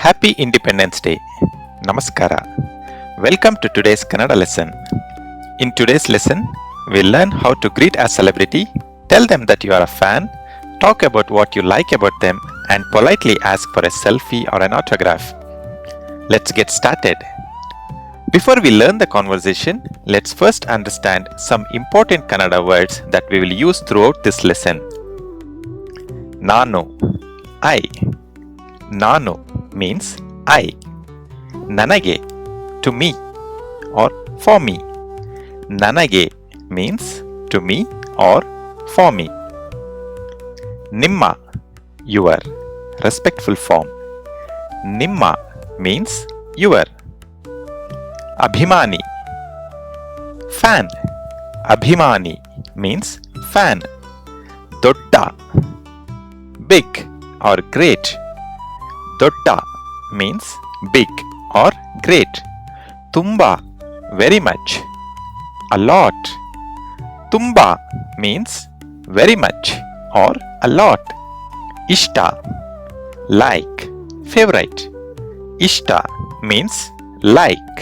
Happy Independence Day. Namaskara. Welcome to today's Kannada lesson. In today's lesson, we'll learn how to greet a celebrity, tell them that you are a fan, talk about what you like about them, and politely ask for a selfie or an autograph. Let's get started. Before we learn the conversation, let's first understand some important Kannada words that we will use throughout this lesson. Nanu, I. Nanu means I. Nanage, to me or for me. Nanage means to me or for me. Nimma, your, respectful form. Nimma means your. Abhimani, fan. Abhimani means fan. Dodda, big or great. Dodda means big or great. Tumba, very much. A lot. Tumba means very much or a lot. Ishta, like, favorite. Ishta means like.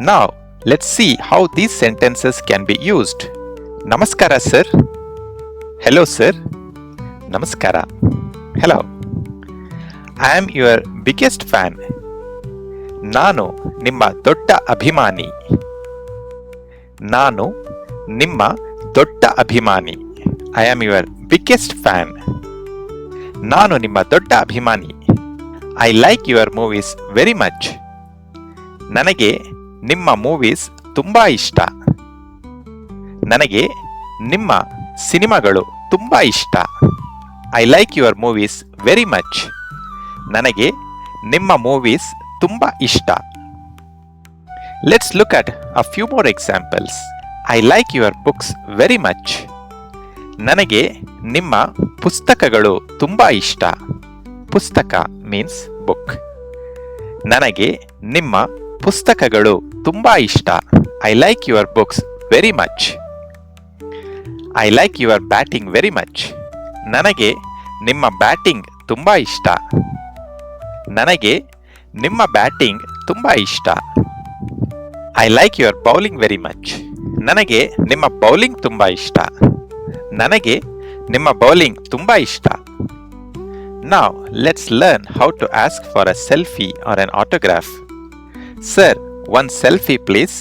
Now, let's see how these sentences can be used. Namaskara, sir. Hello, sir. Namaskara. Hello. I am your biggest fan. ನಾನು ನಿಮ್ಮ ದೊಡ್ಡ ಅಭಿಮಾನಿ. ನಾನು ನಿಮ್ಮ ದೊಡ್ಡ ಅಭಿಮಾನಿ. I am your biggest fan. ನಾನು ನಿಮ್ಮ ದೊಡ್ಡ ಅಭಿಮಾನಿ. I like your movies very much. ನನಗೆ ನಿಮ್ಮ ಮೂವೀಸ್ ತುಂಬಾ ಇಷ್ಟ. ನನಗೆ ನಿಮ್ಮ ಸಿನಿಮಾಗಳು ತುಂಬಾ ಇಷ್ಟ. I like your movies very much. ನನಗೆ ನಿಮ್ಮ ಮೂವೀಸ್ ತುಂಬಾ ಇಷ್ಟ. Let's look at a few more examples. I like your books very much. ನನಗೆ ನಿಮ್ಮ ಪುಸ್ತಕಗಳು ತುಂಬಾ ಇಷ್ಟ. ಪುಸ್ತಕ means book. ನನಗೆ ನಿಮ್ಮ ಪುಸ್ತಕಗಳು ತುಂಬಾ ಇಷ್ಟ. I like your books very much. I like your batting very much. ನನಗೆ ನಿಮ್ಮ ಬ್ಯಾಟಿಂಗ್ ತುಂಬಾ ಇಷ್ಟ. ನನಗೆ ನಿಮ್ಮ ಬ್ಯಾಟಿಂಗ್ ತುಂಬಾ ಇಷ್ಟ. I like your bowling very much. ನನಗೆ ನಿಮ್ಮ ಬೌಲಿಂಗ್ ತುಂಬಾ ಇಷ್ಟ. ನನಗೆ ನಿಮ್ಮ ಬೌಲಿಂಗ್ ತುಂಬಾ ಇಷ್ಟ. Now, let's learn how to ask for a selfie or an autograph. Sir, one selfie please.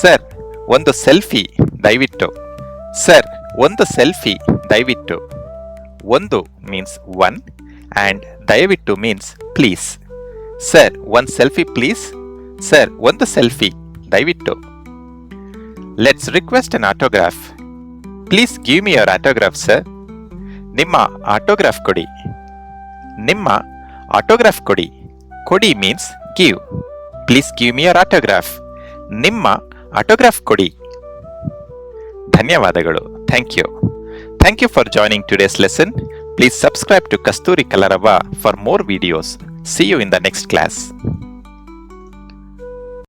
Sir, ಒಂದು ಸೆಲ್ಫಿ ದಯವಿಟ್ಟು. ಸರ್, ಒಂದು ಸೆಲ್ಫಿ ದಯವಿಟ್ಟು. ಒಂದು means one and ದಯವಿಟ್ಟು means please. Sir, one selfie please. Sir, ಒಂದು selfie ದಯವಿಟ್ಟು. Let's request an autograph. Please give me your autograph, sir. ನಿಮ್ಮ autograph ಕೊಡಿ. ನಿಮ್ಮ ಆಟೋಗ್ರಾಫ್ ಕೊಡಿ. ಕೊಡಿ means give. Please give me your autograph. ನಿಮ್ಮ ಆಟೋಗ್ರಾಫ್ ಕೊಡಿ. ಧನ್ಯವಾದಗಳು. Thank you. Thank you for joining today's lesson. Please subscribe to Kasturi Kalarava for more videos. See you in the next class.